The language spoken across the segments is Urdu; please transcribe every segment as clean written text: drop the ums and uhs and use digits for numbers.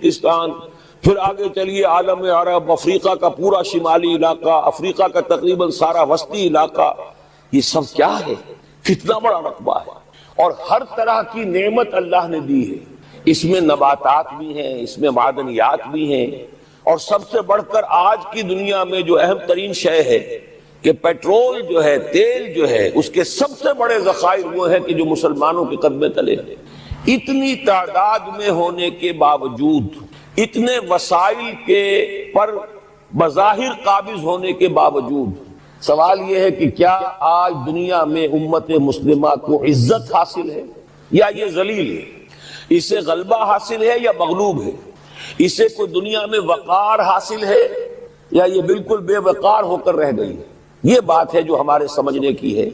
ازبکستان، پھر آگے چلیے عالم عرب، افریقہ کا پورا شمالی علاقہ، افریقہ کا تقریباً سارا وسطی علاقہ، یہ سب کیا ہے؟ کتنا بڑا رقبہ ہے، اور ہر طرح کی نعمت اللہ نے دی ہے۔ اس میں نباتات بھی ہیں، اس میں معدنیات بھی ہیں، اور سب سے بڑھ کر آج کی دنیا میں جو اہم ترین شے ہے کہ پیٹرول جو ہے، تیل جو ہے، اس کے سب سے بڑے ذخائر وہ ہیں کہ جو مسلمانوں کے قدمے تلے ہیں۔ اتنی تعداد میں ہونے کے باوجود، اتنے وسائل کے پر بظاہر قابض ہونے کے باوجود، سوال یہ ہے کہ کیا آج دنیا میں امت مسلمہ کو عزت حاصل ہے یا یہ ذلیل ہے؟ اسے غلبہ حاصل ہے یا مغلوب ہے؟ اسے کوئی دنیا میں وقار حاصل ہے یا یہ بالکل بے وقار ہو کر رہ گئی ہے؟ یہ بات ہے جو ہمارے سمجھنے کی ہے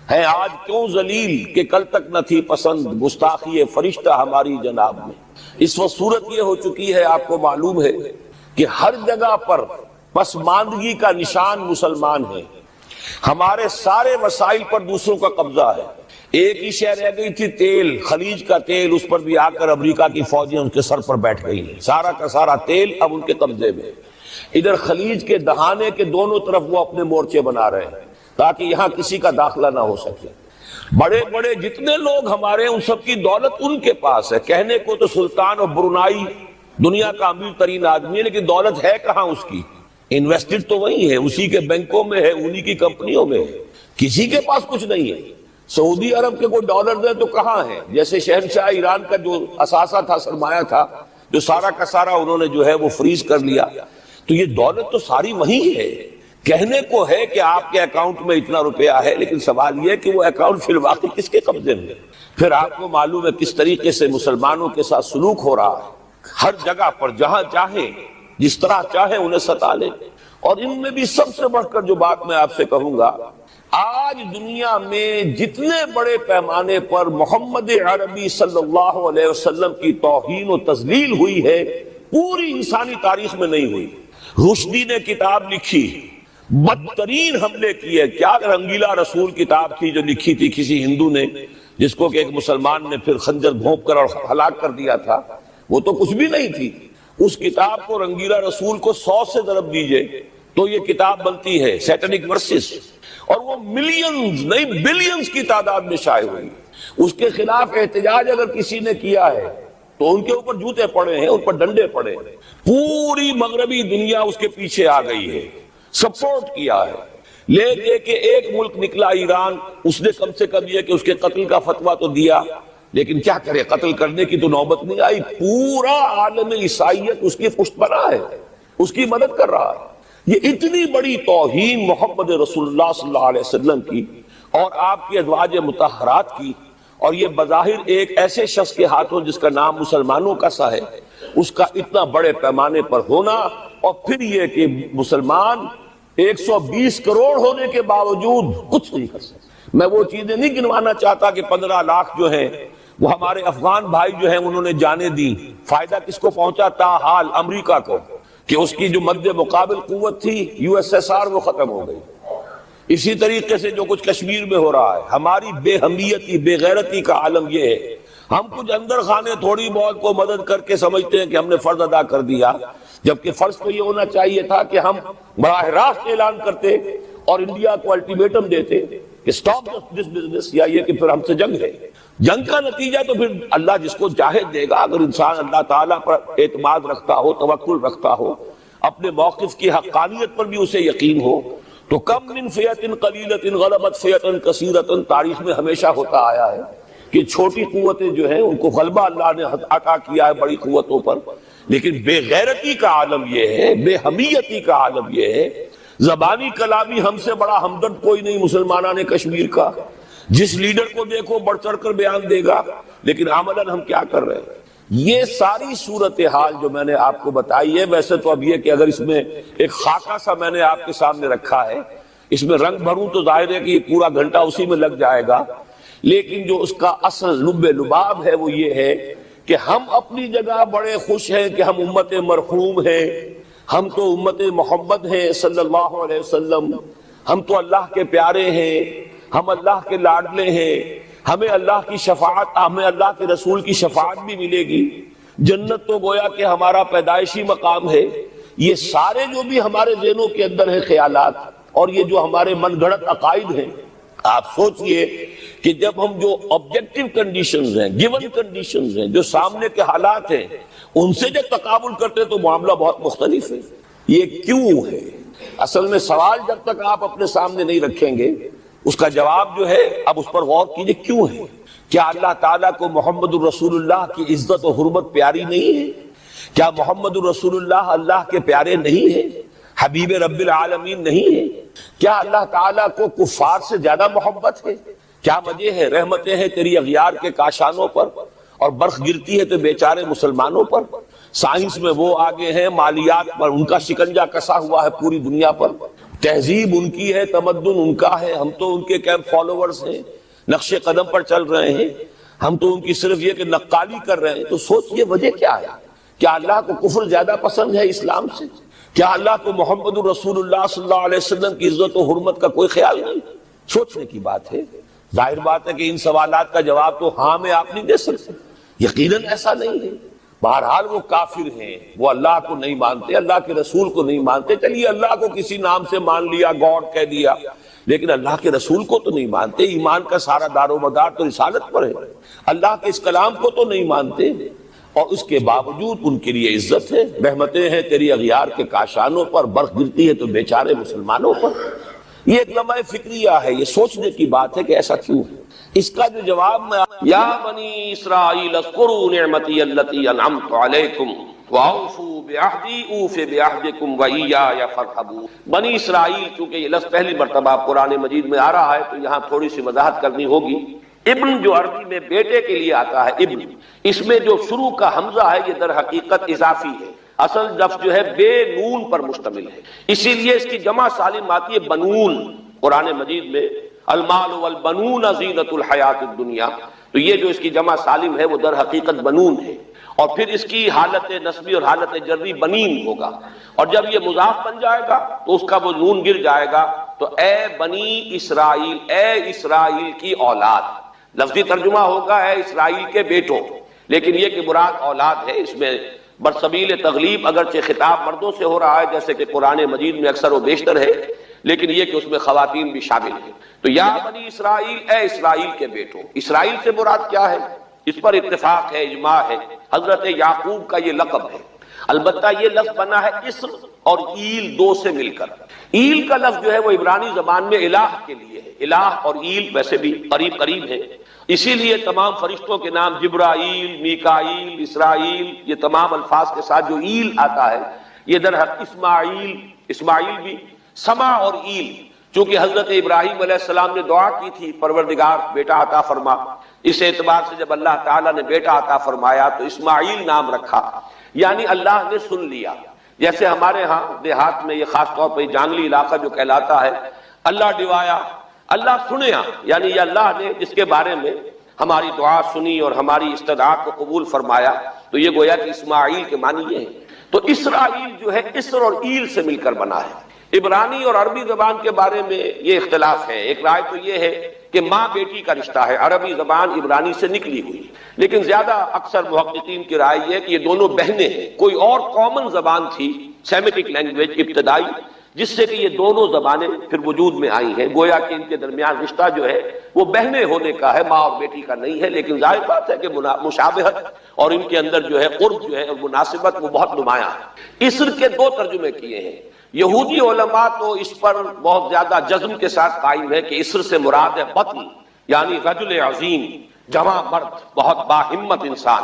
آج کیوں ذلیل کہ کل تک نہ تھی پسند، گستاخی فرشتہ ہماری جناب میں۔ اس وقت صورت یہ ہو چکی ہے، آپ کو معلوم ہے کہ ہر جگہ پر پسماندگی کا نشان مسلمان ہیں۔ ہمارے سارے وسائل پر دوسروں کا قبضہ ہے۔ ایک ہی شے رہ گئی تھی، تیل، خلیج کا تیل، اس پر بھی آ کر امریکہ کی فوجیں ان کے سر پر بیٹھ گئی ہیں۔ سارا کا سارا تیل اب ان کے قبضے میں۔ ادھر خلیج کے دہانے کے دونوں طرف وہ اپنے مورچے بنا رہے ہیں تاکہ یہاں کسی کا داخلہ نہ ہو سکے۔ بڑے بڑے جتنے لوگ ہمارے ہیں ان سب کی دولت ان کے پاس ہے۔ کہنے کو تو سلطان آف برونائی دنیا کا امیر ترین آدمی ہے، لیکن دولت ہے کہاں اس کی؟ انویسٹڈ تو وہی ہے، اسی کے بینکوں میں ہے، انہی کی کمپنیوں میں ہے، کسی کے پاس کچھ نہیں ہے۔ سعودی عرب کے کوئی ڈالر دے تو کہاں ہے؟ جیسے شہنشاہ ایران کا جو اثاثہ تھا، سرمایہ تھا، جو سارا کا سارا انہوں نے جو ہے وہ فریز کر لیا۔ تو یہ دولت تو ساری وہی ہے۔ کہنے کو ہے کہ آپ کے اکاؤنٹ میں اتنا روپیہ ہے، لیکن سوال یہ کہ وہ اکاؤنٹ فی الواقع کس کے قبضے میں؟ پھر آپ کو معلوم ہے کس طریقے سے مسلمانوں کے ساتھ سلوک ہو رہا ہے۔ ہر جگہ پر جہاں چاہیں، جس طرح چاہیں انہیں ستا لیں۔ اور ان میں بھی سب سے بڑھ کر جو بات میں آپ سے کہوں گا، آج دنیا میں جتنے بڑے پیمانے پر محمد عربی صلی اللہ علیہ وسلم کی توہین و تذلیل ہوئی ہے، پوری انسانی تاریخ میں نہیں ہوئی۔ رشدی نے کتاب لکھی، بدترین حملے کیے۔ کیا رنگیلا رسول کتاب تھی جو لکھی تھی کسی ہندو نے، جس کو کہ ایک مسلمان نے پھر خنجر بھونپ کر اور ہلاک کر دیا تھا، وہ تو کچھ بھی نہیں تھی۔ اس کتاب کو رنگیلا رسول کو 100 سے ضرب دیجئے تو یہ کتاب بنتی ہے، سیٹنک ورسز، اور وہ ملینز نہیں بلینز کی تعداد میں شائع ہوئی۔ اس کے خلاف احتجاج اگر کسی نے کیا ہے تو ان کے اوپر جوتے پڑے ہیں، ان پر ڈنڈے پڑے ہیں۔ پوری مغربی دنیا اس کے پیچھے آ گئی ہے، سپورٹ کیا ہے۔ لے دے کے ایک ملک نکلا ایران، اس نے کم سے کم یہ کہ اس کے قتل کا فتویٰ تو دیا، لیکن کیا کرے، قتل کرنے کی تو نوبت نہیں آئی۔ پورا عالم عیسائیت اس کی پشت بنا ہے، اس کی مدد کر رہا ہے۔ یہ اتنی بڑی توہین محمد رسول اللہ صلی اللہ علیہ وسلم کی اور آپ کی ازواج مطہرات کی، اور یہ بظاہر ایک ایسے شخص کے ہاتھوں جس کا نام مسلمانوں کا سا ہے، اس کا اتنا بڑے پیمانے پر ہونا، اور پھر یہ کہ مسلمان 120 کروڑ ہونے کے باوجود کچھ نہیں کر سکتے۔ میں وہ چیزیں نہیں گنوانا چاہتا کہ 15 لاکھ جو ہیں وہ ہمارے افغان بھائی جو ہیں انہوں نے جانیں دی، فائدہ کس کو پہنچا؟ تاحال امریکہ کو، کہ اس کی جو مد مقابل قوت تھی USSR وہ ختم ہو گئی۔ اسی طریقے سے جو کچھ کشمیر میں ہو رہا ہے، ہماری بے ہمیتی، بے غیرتی کا عالم یہ ہے۔ ہم کچھ اندر خانے تھوڑی بہت کو مدد کر کے سمجھتے ہیں کہ ہم نے فرض ادا کر دیا، جبکہ فرض تو یہ ہونا چاہیے تھا کہ ہم براہ راست اعلان کرتے اور انڈیا کو الٹیمیٹم دیتے کہ سٹاپ دس بزنس، یا یہ کہ پھر ہم سے جنگ ہے۔ جنگ کا نتیجہ تو پھر اللہ جس کو چاہے دے گا۔ اگر انسان اللہ تعالیٰ پر اعتماد رکھتا ہو، توکل رکھتا ہو، اپنے موقف کی حقانیت پر بھی اسے یقین ہو، تو کم من فئۃ قلیلۃ غلبت فئۃ کثیرۃ، تاریخ میں ہمیشہ ہوتا آیا ہے کہ چھوٹی قوتیں جو ہیں ان کو غلبہ اللہ نے عطا کیا ہے بڑی قوتوں پر۔ لیکن بے غیرتی کا عالم یہ ہے، بے حمیتی کا عالم یہ ہے۔ زبانی کلامی ہم سے بڑا ہمدرد کوئی نہیں مسلمانان کشمیر کا، جس لیڈر کو دیکھو بڑھ چڑھ کر بیان دے گا، لیکن عملاً ہم کیا کر رہے ہیں؟ یہ ساری صورتحال جو میں نے آپ کو بتائی ہے، ویسے تو اب یہ کہ اگر اس میں ایک خاکہ سا میں نے آپ کے سامنے رکھا ہے، اس میں رنگ بھروں تو ظاہر ہے کہ یہ پورا گھنٹہ اسی میں لگ جائے گا، لیکن جو اس کا اصل لب لباب ہے وہ یہ ہے کہ ہم اپنی جگہ بڑے خوش ہیں کہ ہم امت مرحوم ہیں، ہم تو امت محمد ہیں صلی اللہ علیہ وسلم، ہم تو اللہ کے پیارے ہیں، ہم اللہ کے لاڈلے ہیں، ہمیں اللہ کی شفاعت، ہمیں اللہ کے رسول کی شفاعت بھی ملے گی۔ جنت تو گویا کہ ہمارا پیدائشی مقام ہے. یہ سارے جو بھی ہمارے ذہنوں کے اندر ہیں خیالات اور یہ جو ہمارے من گھڑت عقائد ہیں، آپ سوچئے کہ جب ہم جو آبجیکٹو کنڈیشنز ہیں، گیون کنڈیشنز ہیں، جو سامنے کے حالات ہیں، ان سے جب تقابل کرتے تو معاملہ بہت مختلف ہے. یہ کیوں ہے؟ اصل میں سوال جب تک آپ اپنے سامنے نہیں رکھیں گے اس کا جواب جو ہے اب اس پر غور کیجئے کیوں ہے. کیا اللہ تعالیٰ کو محمد الرسول اللہ کی عزت و حرمت پیاری نہیں ہے؟ کیا محمد الرسول اللہ اللہ کے پیارے نہیں ہیں، حبیب رب العالمین نہیں ہیں؟ کیا اللہ تعالیٰ کو کفار سے زیادہ محبت ہے؟ کیا وجہ ہے رحمتیں ہیں تیری اغیار کے کاشانوں پر اور برف گرتی ہے تو بیچارے مسلمانوں پر؟ سائنس میں وہ آگے ہیں، مالیات پر ان کا شکنجہ کسا ہوا ہے پوری دنیا پر، تہذیب ان کی ہے، تمدن ان کا ہے، ہم تو ان کے کیمپ فالوورز ہیں، نقش قدم پر چل رہے ہیں، ہم تو ان کی صرف یہ کہ نقالی کر رہے ہیں. تو سوچئے وجہ کیا ہے؟ کیا اللہ کو کفر زیادہ پسند ہے اسلام سے؟ کیا اللہ کو محمد الرسول اللہ صلی اللہ علیہ وسلم کی عزت و حرمت کا کوئی خیال نہیں؟ سوچنے کی بات ہے. ظاہر بات ہے کہ ان سوالات کا جواب تو ہاں میں آپ نہیں دے سکتے، یقیناً ایسا نہیں ہے. بہرحال وہ کافر ہیں، وہ اللہ کو نہیں مانتے، اللہ کے رسول کو نہیں مانتے. چلیے اللہ کو کسی نام سے مان لیا، گاڈ کہہ دیا، لیکن اللہ کے رسول کو تو نہیں مانتے. ایمان کا سارا دار و مدار تو رسالت پر ہے. اللہ کے اس کلام کو تو نہیں مانتے، اور اس کے باوجود ان کے لیے عزت ہے. رحمتیں ہیں تیری اغیار کے کاشانوں پر، برف گرتی ہے تو بیچارے مسلمانوں پر. یہ ایک لمحہ فکریہ ہے، یہ سوچنے کی بات ہے کہ ایسا کیوں ہے. اس کا جو جواب میں یا بنی اسرائیل اذکروا نعمتی التی انعمت علیکم واوفوا بعہدی اوف بعہدکم وایای فارہبون. بنی اسرائیل، چونکہ یہ لفظ پہلی مرتبہ قرآن مجید میں آ رہا ہے تو یہاں تھوڑی سی وضاحت کرنی ہوگی. ابن جو عربی میں بیٹے کے لیے آتا ہے ابن، اس میں جو شروع کا حمزہ ہے یہ در حقیقت اضافی ہے. اصل لفظ جو ہے بے نون پر مشتمل ہے، اسی لیے اس کی جمع سالم آتی ہے بنون. قرآن مجید میں المال والبنون زینت الحیات الدنیا، تو یہ جو اس کی جمع سالم ہے وہ در حقیقت بنون ہے. اور پھر اس کی حالت نسبی اور حالت جری بنین ہوگا، اور جب یہ مضاف بن جائے گا تو اس کا وہ نون گر جائے گا. تو اے بنی اسرائیل، اے اسرائیل کی اولاد. لفظی ترجمہ ہوگا اے اسرائیل کے بیٹوں، لیکن یہ کہ مراد اولاد ہے. اس میں برسبیل تغلیب اگرچہ خطاب مردوں سے ہو رہا ہے جیسے کہ قرآن مجید میں اکثر و بیشتر ہے، لیکن یہ کہ اس میں خواتین بھی شامل ہیں. تو یا بنی اسرائیل، اے اسرائیل کے بیٹوں. اسرائیل سے مراد کیا ہے؟ اس پر اتفاق ہے، اجماع ہے. حضرت یعقوب کا یہ لقب ہے. البتہ یہ لفظ بنا ہے اسر اور ایل دو سے مل کر. ایل کا لفظ جو ہے وہ عبرانی زبان میں الہ کے لیے ہے. الہ اور ایل ویسے بھی قریب قریب ہیں، اسی لیے تمام فرشتوں کے نام جبرائیل، میکائیل، اسرائیل، یہ تمام الفاظ کے ساتھ جو ایل آتا ہے یہ در حقیقت اسماعیل بھی سما اور ایل. چونکہ حضرت ابراہیم علیہ السلام نے دعا کی تھی پروردگار بیٹا عطا فرما، اس اعتبار سے جب اللہ تعالیٰ نے بیٹا عطا فرمایا تو اسماعیل نام رکھا، یعنی اللہ نے سن لیا. جیسے ہمارے ہاں دیہات میں یہ خاص طور پہ جانگلی علاقہ جو کہلاتا ہے، اللہ ڈوایا، اللہ سنیا، یعنی یہ اللہ نے جس کے بارے میں ہماری دعا سنی اور ہماری استدعاء کو قبول فرمایا. تو یہ گویا کہ اسماعیل کے معنی یہ ہے. تو اسرائیل جو ہے اسر اور ایل سے مل کر بنا ہے. عبرانی اور عربی زبان کے بارے میں یہ اختلاف ہے. ایک رائے تو یہ ہے کہ ماں بیٹی کا رشتہ ہے، عربی زبان عبرانی سے نکلی ہوئی، لیکن زیادہ اکثر محققین کی رائے یہ ہے کہ یہ دونوں بہنیں ہیں. کوئی اور کامن زبان تھی، سیمیٹک لینگویج ابتدائی، جس سے کہ یہ دونوں زبانیں پھر وجود میں آئی ہیں. گویا کہ ان کے درمیان رشتہ جو ہے وہ بہنیں ہونے کا ہے، ماں اور بیٹی کا نہیں ہے. لیکن ظاہر بات ہے کہ مشابہت اور ان کے اندر جو ہے قرب جو ہے اور مناسبت وہ بہت نمایاں ہے. اسر کے دو ترجمے کیے ہیں. یہودی علماء تو اس پر بہت زیادہ جزم کے ساتھ قائم ہے کہ اسر سے مراد ہے بطن، یعنی رجل عظیم، جواں مرد، بہت باہمت انسان.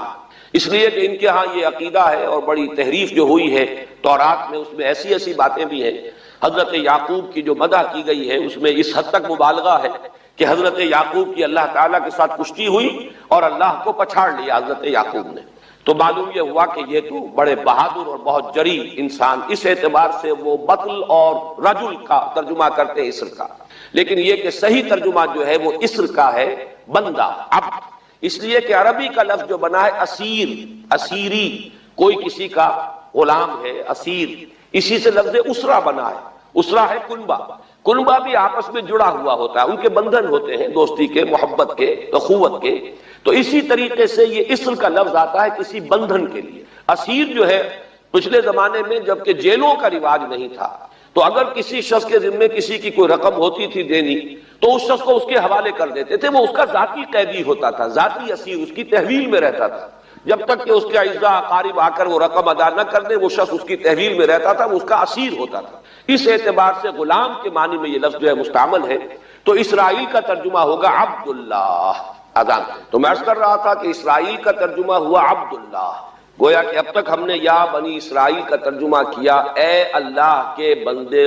اس لیے کہ ان کے ہاں یہ عقیدہ ہے اور بڑی تحریف جو ہوئی ہے تورات میں، اس میں ایسی ایسی باتیں بھی ہیں. حضرت یعقوب کی جو مدح کی گئی ہے اس میں اس حد تک مبالغہ ہے کہ حضرت یعقوب کی اللہ تعالیٰ کے ساتھ کشتی ہوئی اور اللہ کو پچھاڑ لیا حضرت یعقوب نے. تو معلوم یہ ہوا کہ یہ تو بڑے بہادر اور بہت جری انسان، اس اعتبار سے وہ بطل اور رجل کا ترجمہ کرتے ہیں اسر کا. لیکن یہ کہ صحیح ترجمہ جو ہے وہ اسر کا ہے بندہ، عبد. اس لیے کہ عربی کا لفظ جو بنا ہے اسیر، اسیری، کوئی کسی کا غلام ہے، اسیر. اسی سے لفظ اسرہ بنا ہے. اسرہ ہے کنبہ. کنبہ بھی آپس میں جڑا ہوا ہوتا ہے، ان کے بندھن ہوتے ہیں دوستی کے، محبت کے، اخوت کے. تو اسی طریقے سے یہ اسر کا لفظ آتا ہے کسی بندھن کے لیے۔ اسیر جو ہے پچھلے زمانے میں جبکہ جیلوں کا رواج نہیں تھا تو اگر کسی شخص کے ذمے کسی کی کوئی رقم ہوتی تھی دینی تو اس شخص کو اس کے حوالے کر دیتے تھے، وہ اس کا ذاتی قیدی ہوتا تھا، ذاتی اسیر، اس کی تحویل میں رہتا تھا، جب تک کہ اس کے اعزاء اقارب آ کر وہ رقم ادا نہ کر دے وہ شخص اس کی تحویل میں رہتا تھا، وہ اس کا اسیر ہوتا تھا۔ اس اعتبار سے غلام کے معنی میں یہ لفظ جو ہے مستعمل ہے، تو اسرائیل کا ترجمہ ہوگا عبداللہ۔ اذان تو میں عرض کر رہا تھا کہ اسرائیل کا ترجمہ ہوا عبداللہ، گویا کہ اب تک ہم نے یا بنی اسرائیل کا ترجمہ کیا اے اللہ کے بندے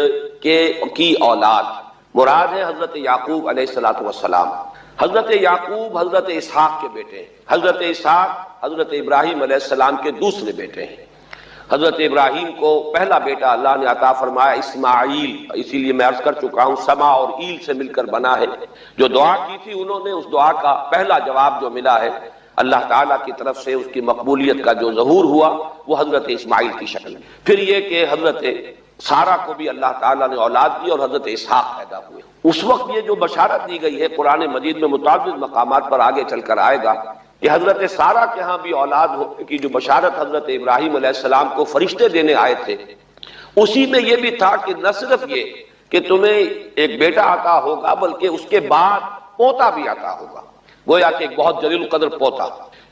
کی اولاد، مراد ہے حضرت یعقوب علیہ السلام۔ حضرت یعقوب حضرت اسحاق کے بیٹے ہیں، حضرت اسحاق حضرت ابراہیم علیہ السلام کے دوسرے بیٹے ہیں۔ حضرت ابراہیم کو پہلا بیٹا اللہ نے عطا فرمایا اسماعیل، اسی لیے میں عرض کر چکا ہوں سما اور ایل سے مل کر بنا ہے۔ جو دعا کی تھی انہوں نے، اس دعا کا پہلا جواب جو ملا ہے اللہ تعالیٰ کی طرف سے، اس کی مقبولیت کا جو ظہور ہوا وہ حضرت اسماعیل کی شکل میں۔ پھر یہ کہ حضرت سارہ کو بھی اللہ تعالیٰ نے اولاد دی اور حضرت اسحاق پیدا ہوئے۔ اس وقت یہ جو بشارت دی گئی ہے قرآن مجید میں متعدد مقامات پر آگے چل کر آئے گا کہ حضرت سارہ کے ہاں بھی اولاد ہونے کی جو بشارت حضرت ابراہیم علیہ السلام کو فرشتے دینے آئے تھے، اسی میں یہ بھی تھا کہ نہ صرف یہ کہ تمہیں ایک بیٹا عطا ہوگا بلکہ اس کے بعد پوتا بھی عطا ہوگا، گویا کہ ایک بہت جلیل القدر پوتا۔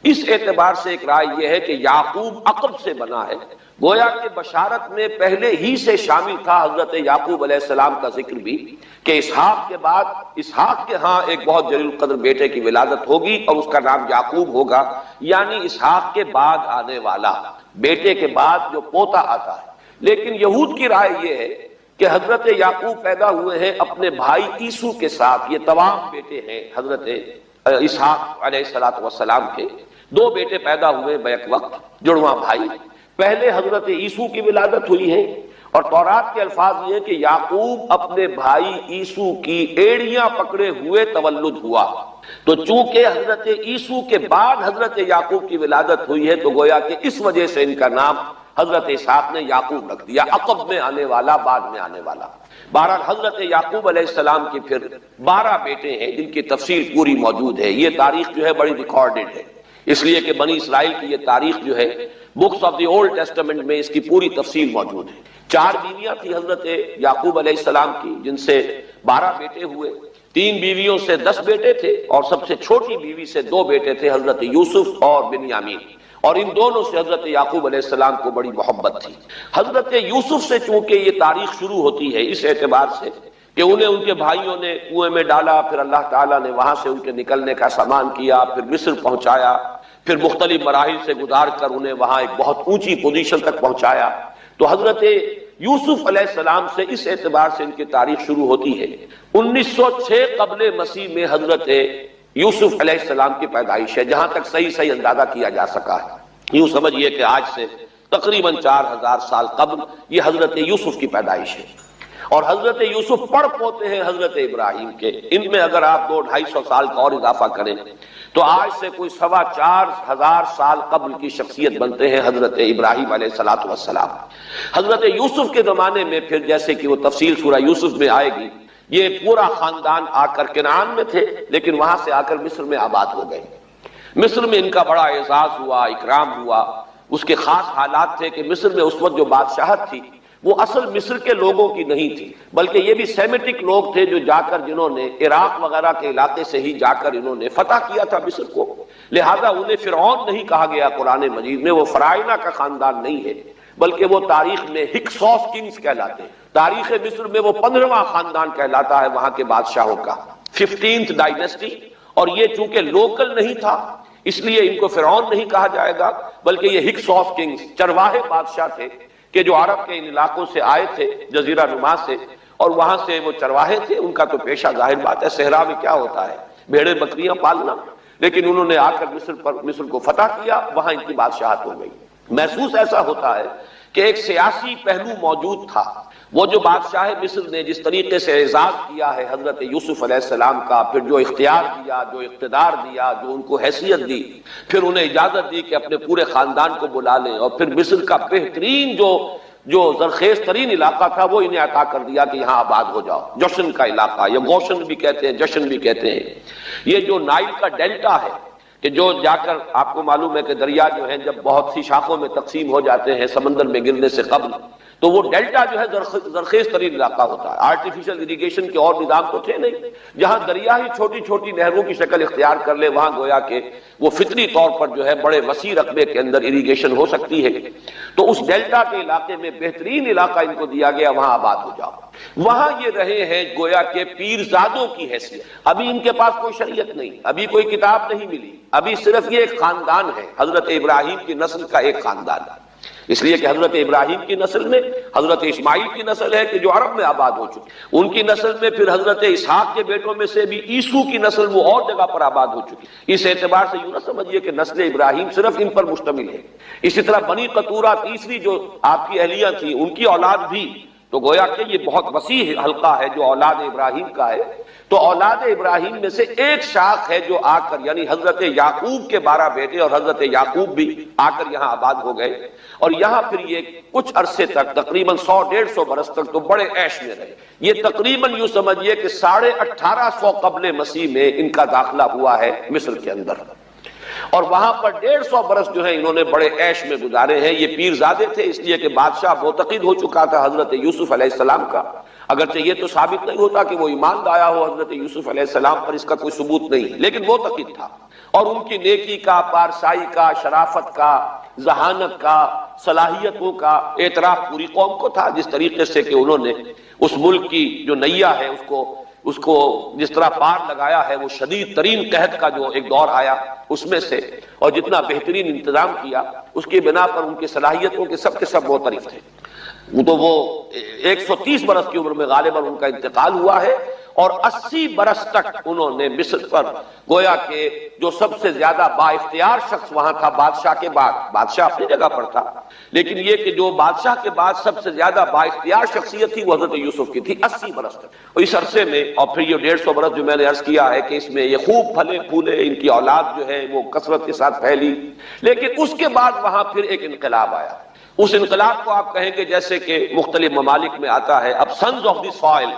اس اعتبار سے ایک رائے یہ ہے کہ یعقوب عقب سے بنا ہے، گویا کہ بشارت میں پہلے ہی سے شامل تھا حضرت یعقوب علیہ السلام کا ذکر بھی کہ اسحاق کے بعد اسحاق کے ہاں ایک بہت جلیل القدر بیٹے کی ولادت ہوگی اور اس کا نام یعقوب ہوگا، یعنی اسحاق کے بعد آنے والا، بیٹے کے بعد جو پوتا آتا ہے۔ لیکن یہود کی رائے یہ ہے کہ حضرت یعقوب پیدا ہوئے ہیں اپنے بھائی عیسو کے ساتھ، یہ تمام بیٹے ہیں حضرت اسحاق علیہ السلام کے، دو بیٹے پیدا ہوئے بیک وقت، جڑواں بھائی۔ پہلے حضرت عیسو کی ولادت ہوئی ہے اور تورات کے الفاظ یہ کہ یعقوب اپنے بھائی عیسو کی ایڑیاں پکڑے ہوئے تولد ہوا، تو چونکہ حضرت عیسو کے بعد حضرت یعقوب کی ولادت ہوئی ہے تو گویا کہ اس وجہ سے ان کا نام حضرت اسحاق نے یعقوب رکھ دیا، عقب میں آنے والا، بعد میں آنے والا۔ بہرحال حضرت یعقوب علیہ السلام کے پھر 12 بیٹے ہیں جن کی تفصیل پوری موجود ہے۔ یہ تاریخ جو ہے بڑی ریکارڈڈ ہے، اس لیے کہ بنی اسرائیل کی یہ تاریخ جو ہے books of the old testament میں اس کی پوری تفصیل موجود ہے۔ 4 بیویاں تھی حضرت یعقوب علیہ السلام کی جن سے 12 بیٹے ہوئے، 3 بیویوں سے 10 بیٹے تھے اور سب سے چھوٹی بیوی سے 2 بیٹے تھے حضرت یوسف اور بنیامین، اور ان دونوں سے حضرت یعقوب علیہ السلام کو بڑی محبت تھی۔ حضرت یوسف سے چونکہ یہ تاریخ شروع ہوتی ہے اس اعتبار سے کہ انہیں ان کے بھائیوں نے کنویں میں ڈالا، پھر اللہ تعالیٰ نے وہاں سے ان کے نکلنے کا سامان کیا، پھر مصر پہنچایا، پھر مختلف مراحل سے گزار کر انہیں وہاں ایک بہت اونچی پوزیشن تک پہنچایا۔ تو حضرت یوسف علیہ السلام سے اس اعتبار سے ان کی تاریخ شروع ہوتی ہے۔ 1906 قبل مسیح میں حضرت یوسف علیہ السلام کی پیدائش ہے، جہاں تک صحیح اندازہ کیا جا سکا ہے۔ یوں سمجھئے کہ آج سے تقریباً 4000 سال قبل یہ حضرت یوسف کی پیدائش ہے، اور حضرت یوسف پڑ پوتے ہیں حضرت ابراہیم کے۔ ان میں اگر آپ 200-250 سال کا اور اضافہ کریں تو آج سے کوئی 4,2500 سال قبل کی شخصیت بنتے ہیں حضرت ابراہیم علیہ السلام۔ حضرت یوسف کے زمانے میں پھر جیسے کہ وہ تفصیل سورہ یوسف میں آئے گی، یہ پورا خاندان آ کر کنعان میں تھے لیکن وہاں سے آ کر مصر میں آباد ہو گئے۔ مصر میں ان کا بڑا اعزاز ہوا، اکرام ہوا۔ اس کے خاص حالات تھے کہ مصر میں اس وقت جو بادشاہت تھی وہ اصل مصر کے لوگوں کی نہیں تھی، بلکہ یہ بھی سیمیٹک لوگ تھے جو جا کر جنہوں نے عراق وغیرہ کے علاقے سے ہی جا کر انہوں نے فتح کیا تھا مصر کو، لہذا انہیں فرعون نہیں کہا گیا قرآن مجید میں، وہ فرعونہ کا خاندان نہیں ہے بلکہ وہ تاریخ میں ہکسوس کنگز کہلاتے ہیں۔ تاریخ مصر میں وہ 15واں خاندان کہلاتا ہے وہاں کے بادشاہوں کا، 15th ڈائنیسٹی، اور یہ چونکہ لوکل نہیں تھا اس لیے ان کو فرعون نہیں کہا جائے گا بلکہ یہ ہکسوس کنگز چرواہے بادشاہ تھے کہ جو عرب کے ان علاقوں سے آئے تھے جزیرہ نما سے، اور وہاں سے وہ چرواہے تھے۔ ان کا تو پیشہ ظاہر بات ہے صحرا میں کیا ہوتا ہے، بھیڑیں بکریاں پالنا، لیکن انہوں نے آ کر مصر کو فتح کیا، وہاں ان کی بادشاہت ہو گئی۔ محسوس ایسا ہوتا ہے کہ ایک سیاسی پہلو موجود تھا۔ وہ جو بادشاہ مصر نے جس طریقے سے اعزاز کیا ہے حضرت یوسف علیہ السلام کا، پھر جو اختیار دیا، جو اقتدار دیا، جو ان کو حیثیت دی، پھر انہیں اجازت دی کہ اپنے پورے خاندان کو بلا لیں، اور پھر مصر کا بہترین جو زرخیز ترین علاقہ تھا وہ انہیں عطا کر دیا کہ یہاں آباد ہو جاؤ۔ جشن کا علاقہ، یا گوشن بھی کہتے ہیں، جشن بھی کہتے ہیں۔ یہ جو نائل کا ڈیلٹا ہے کہ جو جا کر آپ کو معلوم ہے کہ دریا جو ہیں جب بہت سی شاخوں میں تقسیم ہو جاتے ہیں سمندر میں گرنے سے قبل، تو وہ ڈیلٹا جو ہے زرخیز ترین علاقہ ہوتا ہے. آرٹیفیشل اریگیشن کے اور نظام تو تھے نہیں. جہاں دریا ہی چھوٹی چھوٹی نہروں کی شکل اختیار کر لے وہاں گویا کہ وہ فطری طور پر جو ہے بڑے وسیع رقبے کے اندر اریگیشن ہو سکتی ہے. تو اس ڈیلٹا کے علاقے میں بہترین علاقہ ان کو دیا گیا، وہاں آباد ہو جاؤ. وہاں یہ رہے ہیں گویا کہ پیرزادوں کی حیثیت. ابھی ان کے پاس کوئی شریعت نہیں، ابھی کوئی کتاب نہیں ملی، ابھی صرف یہ ایک خاندان ہے، حضرت ابراہیم کی نسل کا ایک خاندان ہے. اس لیے کہ حضرت ابراہیم کی نسل میں حضرت اسماعیل کی نسل ہے کہ جو عرب میں آباد ہو چکی، ان کی نسل میں پھر حضرت اسحاق کے بیٹوں میں سے بھی عیسو کی نسل وہ اور جگہ پر آباد ہو چکی. اس اعتبار سے یوں نہ سمجھیے کہ نسل ابراہیم صرف ان پر مشتمل ہے. اسی طرح بنی قطورہ تیسری جو آپ کی اہلیہ تھی ان کی اولاد بھی، تو گویا کہ یہ بہت وسیع حلقہ ہے جو اولاد ابراہیم کا ہے. تو اولاد ابراہیم میں سے ایک شاخ ہے جو آ کر، یعنی حضرت یعقوب کے 12 بیٹے اور حضرت یعقوب بھی آ کر یہاں آباد ہو گئے. اور یہاں پھر یہ کچھ عرصے تک تقریباً 100-150 برس تک تو بڑے عیش میں رہے. یہ تقریباً یوں سمجھیے کہ 1850 قبل مسیح میں ان کا داخلہ ہوا ہے مصر کے اندر، اور وہاں پر 150 برس جو ہے انہوں نے بڑے عیش میں گزارے ہیں. یہ پیرزادے تھے اس لیے کہ بادشاہ معتقد ہو چکا تھا حضرت یوسف علیہ السلام کا. اگرچہ یہ تو ثابت نہیں ہوتا کہ وہ ایمان لایا ہو حضرت یوسف علیہ السلام پر، اس کا کوئی ثبوت نہیں، لیکن معتقد تھا. اور ان کی نیکی کا، پارسائی کا، شرافت کا، ذہانت کا، صلاحیتوں کا اعتراف پوری قوم کو تھا. جس طریقے سے کہ انہوں نے اس ملک کی جو نیا ہے اس کو جس طرح پار لگایا ہے، وہ شدید ترین قحط کا جو ایک دور آیا اس میں سے، اور جتنا بہترین انتظام کیا اس کی بنا پر ان کی صلاحیتوں کے سب معترف تھے. تو وہ 130 برس کی عمر میں غالباً ان کا انتقال ہوا ہے، اور 80 برس تک انہوں نے مصر پر گویا کہ جو سب سے زیادہ با اختیار شخص وہاں تھا بادشاہ کے بعد، بادشاہ اپنی جگہ پر تھا لیکن یہ کہ جو بادشاہ کے بعد سب سے زیادہ با اختیار شخصیت تھی وہ حضرت یوسف کی تھی 80 برس تک. اور اس عرصے میں اور پھر یہ 150 برس جو میں نے عرض کیا ہے کہ اس میں یہ خوب پھلے پھولے، ان کی اولاد جو ہے وہ کثرت کے ساتھ پھیلی. لیکن اس کے بعد وہاں پھر ایک انقلاب آیا. اس انقلاب کو آپ کہیں گے جیسے کہ مختلف ممالک میں آتا ہے، اب سنز آف دی سوائل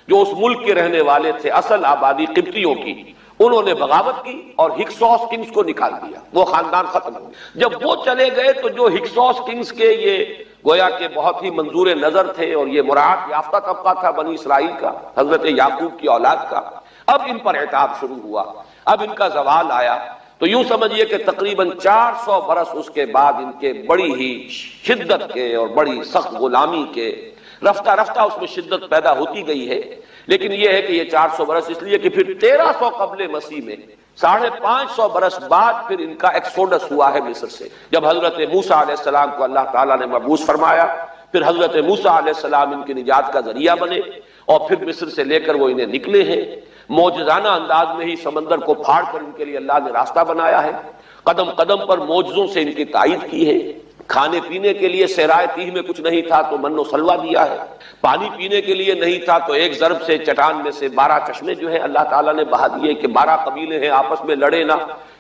جو اس ملک کے رہنے والے تھے، اصل آبادی قبطیوں کی، انہوں نے بغاوت کی اور ہکسوس کنگز کو نکال دیا. وہ خاندان ختم ہو. جب وہ چلے گئے تو جو ہکسوس کنگز کے یہ گویا کہ بہت ہی منظور نظر تھے اور یہ مراعات یافتہ طبقہ تھا بنی اسرائیل کا، حضرت یعقوب کی اولاد کا، اب ان پر عتاب شروع ہوا، اب ان کا زوال آیا. تو یوں سمجھیے کہ تقریباً 400 برس اس کے بعد ان کے بڑی ہی شدت کے اور بڑی سخت غلامی کے، رفتہ رفتہ اس میں شدت پیدا ہوتی گئی ہے. لیکن یہ ہے کہ یہ 400 برس اس لیے کہ پھر 1300 قبل مسیح میں 550 برس بعد پھر ان کا ایکسوڈس ہوا ہے مصر سے، جب حضرت موسیٰ علیہ السلام کو اللہ تعالیٰ نے مبعوث فرمایا. پھر حضرت موسیٰ علیہ السلام ان کی نجات کا ذریعہ بنے، اور پھر مصر سے لے کر وہ انہیں نکلے ہیں. معجزانہ انداز میں ہی سمندر کو پھاڑ کر ان کے لیے اللہ نے راستہ بنایا ہے. قدم قدم پر معجزوں سے ان کی تائید کی ہے. کھانے پینے کے لیے صحرائے تیہ میں کچھ نہیں تھا تو من و سلوہ دیا ہے. پانی پینے کے لیے نہیں تھا تو ایک ضرب سے چٹان میں سے 12 چشمے جو ہیں اللہ تعالیٰ نے بہا دیے کہ 12 قبیلے ہیں آپس میں لڑے نہ،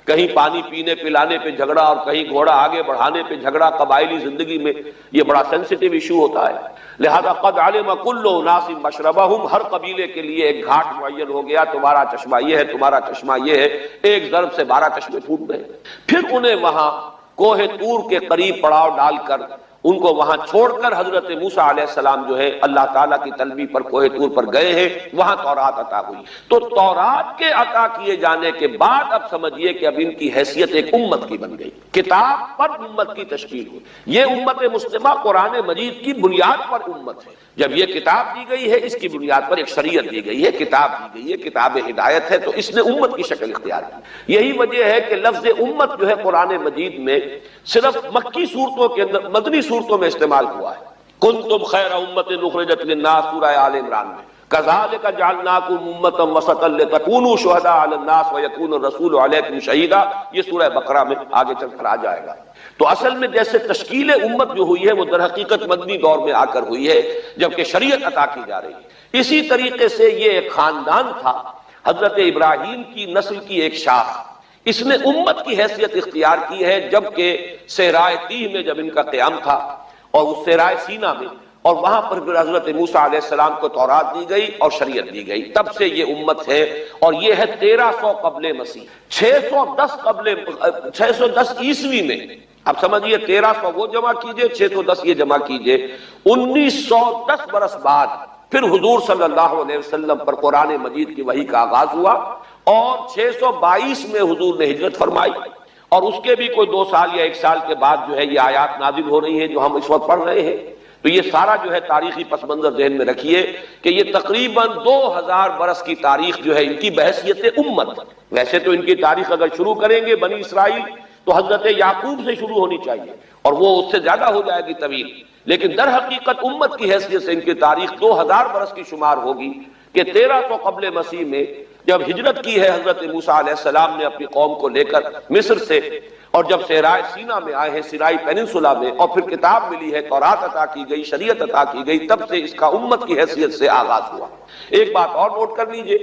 کہیں پانی پینے پلانے پہ جھگڑا اور کہیں گھوڑا آگے بڑھانے پہ جھگڑا. قبائلی زندگی میں یہ بڑا سینسیٹیو ایشو ہوتا ہے. لہذا قد علم کل اناس مشربہم، ہر قبیلے کے لیے ایک گھاٹ معین ہو گیا، تمہارا چشمہ یہ ہے، تمہارا چشمہ یہ ہے. ایک ضرب سے 12 چشمے پھوٹ گئے. پھر انہیں وہاں کوہ طور کے قریب پڑاؤ ڈال کر ان کو وہاں چھوڑ کر حضرت موسیٰ علیہ السلام جو ہے اللہ تعالیٰ کی طلبی پر کوہ طور پر گئے ہیں، وہاں تورات عطا ہوئی. تو تورات کے عطا کیے جانے کے بعد اب سمجھیے کہ اب ان کی حیثیت ایک امت کی بن گئی، کتاب پر امت کی تشکیل ہوئی. یہ امت مسلمہ قرآن مجید کی بنیاد پر امت ہے. جب یہ کتاب دی گئی ہے اس کی بنیاد پر ایک شریعت دی گئی ہے، کتاب دی گئی ہے، کتاب ہدایت ہے، تو اس نے امت کی شکل اختیار کی. یہی وجہ ہے کہ لفظ امت جو ہے قرآن مجید میں صرف مکی صورتوں کے اندر، مدنی صورتوں میں استعمال ہوا ہے. کنتم خیر امت اخرجت للناس سورہ آل عمران میں، کذالک جعلناکم امۃ وسطا لتکونوا شہداء علی الناس ویکون الرسول علیکم شہیدا. یہ سورہ بقرہ میں آگے چل کر آ جائے گا. تو اصل میں جیسے تشکیل امت جو ہوئی ہے وہ در حقیقت مدنی دور میں آ کر ہوئی ہے جبکہ شریعت عطا کی جا رہی ہے. اسی طریقے سے یہ ایک خاندان تھا، حضرت ابراہیم کی نسل کی ایک شاخ، اس نے امت کی حیثیت اختیار کی ہے. جبکہ صحرائے تیہ میں جب ان کا قیام تھا اور اس صحرائے سینا میں اور وہاں پر پھر حضرت موسیٰ علیہ السلام کو تورات دی گئی اور شریعت دی گئی. تب سے یہ امت ہے، اور یہ ہے 1300 قبل مسیح. 610 عیسوی میں، اب سمجھیے 1300 وہ جمع کیجئے، 610 یہ جمع کیجئے، 1910 برس بعد پھر حضور صلی اللہ علیہ وسلم پر قرآن مجید کی وحی کا آغاز ہوا، اور 622 میں حضور نے ہجرت فرمائی، اور اس کے بھی کوئی 2 سال یا 1 سال کے بعد جو ہے یہ آیات نازل ہو رہی ہیں جو ہم اس وقت پڑھ رہے ہیں. تو یہ سارا جو ہے تاریخی پس منظر ذہن میں رکھیے کہ یہ تقریباً 2000 برس کی تاریخ جو ہے ان کی بحیثیت امت. ویسے تو ان کی تاریخ اگر شروع کریں گے بنی اسرائیل تو حضرت یعقوب سے شروع ہونی چاہیے، اور وہ اس سے زیادہ ہو جائے گی طویل، لیکن در حقیقت امت کی حیثیت سے ان کی تاریخ 2000 برس کی شمار ہوگی کہ 1300 قبل مسیح میں جب ہجرت کی ہے حضرت موسیٰ علیہ السلام نے اپنی قوم کو لے کر مصر سے، اور جب صحرائے سینا میں آئے ہیں، سینائی پیننسولا میں، اور پھر کتاب ملی ہے، تورات عطا کی گئی، شریعت عطا کی گئی، تب سے اس کا امت کی حیثیت سے آغاز ہوا. ایک بات اور نوٹ کر لیجئے،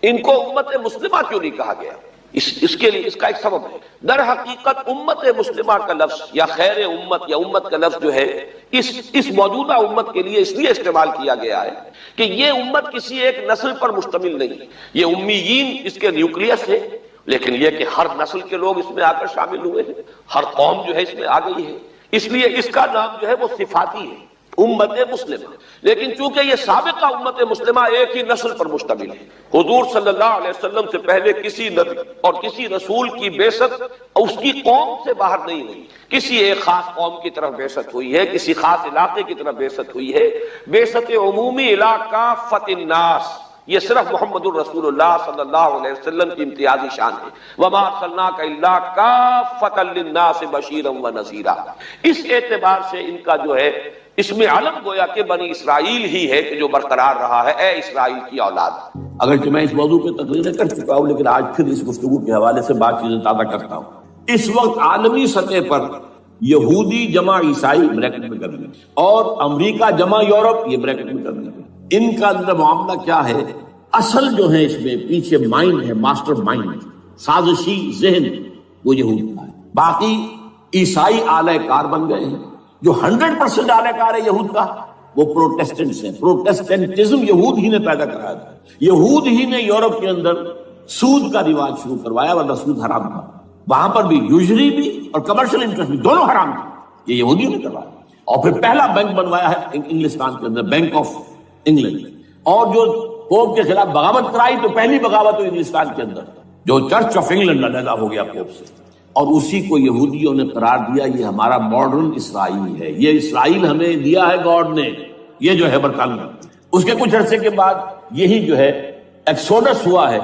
ان کو امت مسلمہ کیوں نہیں کہا گیا؟ اس کے لیے اس کا ایک سبب ہے. در حقیقت امت مسلمہ کا لفظ یا خیر امت یا امت کا لفظ جو ہے اس موجودہ امت کے لیے اس لیے استعمال کیا گیا ہے کہ یہ امت کسی ایک نسل پر مشتمل نہیں. یہ امیین اس کے نیوکلیس ہے، لیکن یہ کہ ہر نسل کے لوگ اس میں آ کر شامل ہوئے ہیں، ہر قوم جو ہے اس میں آ گئی ہے، اس لیے اس کا نام جو ہے وہ صفاتی ہے، امت مسلمہ. لیکن چونکہ یہ سابقہ امت مسلمہ ایک ہی نسل پر مشتمل ہے، حضور صلی اللہ علیہ وسلم سے پہلے کسی نبی اور کسی رسول کی بعثت اس کی قوم سے باہر نہیں ہوئی، کسی ایک خاص قوم کی طرف بعثت ہوئی ہے، کسی خاص علاقے کی طرف بعثت ہوئی ہے. بعثت عمومی الی کافۃ الناس یہ صرف محمد الرسول اللہ صلی اللہ علیہ وسلم کی امتیازی شان ہے. وما ارسلناک الا کافۃ للناس بشیرا ونذیرا. اس اعتبار سے ان کا جو ہے اس میں علم گویا کہ بنی اسرائیل ہی ہے کہ جو برقرار رہا ہے، اے اسرائیل کی اولاد. اگرچہ میں اس موضوع پہ تقریریں کر چکا ہوں، لیکن آج پھر اس گفتگو کے حوالے سے بات چیزیں تازہ کرتا ہوں. اس وقت عالمی سطح پر یہودی جمع عیسائی بریکٹ میں کر لیں، اور امریکہ جمع یورپ یہ بریکٹ میں کر لیں. ان کا اندر معاملہ کیا ہے؟ اصل جو ہے اس میں پیچھے مائنڈ ہے، ماسٹر مائنڈ، سازشی ذہن وہ یہود کا ہے. باقی عیسائی آلہ کار بن گئے ہیں. جو 100% آلہ کار ہے یہود کا وہ پروٹیسٹنٹس ہیں. پروٹیسٹنٹزم یہود ہی نے پیدا کرایا تھا. یہود ہی نے یورپ کے اندر سود کا رواج شروع کروایا، ورنہ سود حرام تھا. وہاں پر بھی یوزری بھی اور کمرشل انٹرسٹ بھی دونوں حرام تھے، یہ یہودیوں نے کروایا. اور پھر پہلا بینک بنوایا ہے انگلستان کے اندر، بینک آف انگلینڈ. اور جو پوپ کے خلاف بغاوت کرائی تو پہلی بغاوت ہوئی انگلستان کے اندر، جو چرچ آف انگلینڈ علیحدہ ہو گیا پوپ سے، اور اسی کو یہودیوں نے قرار دیا یہ ہمارا ماڈرن اسرائیل ہے. یہ اسرائیل ہمیں دیا ہے گاڈ نے، یہ جو ہے برطانیہ. اس کے کچھ عرصے کے بعد یہی جو ہے ایکسوڈس ہوا ہے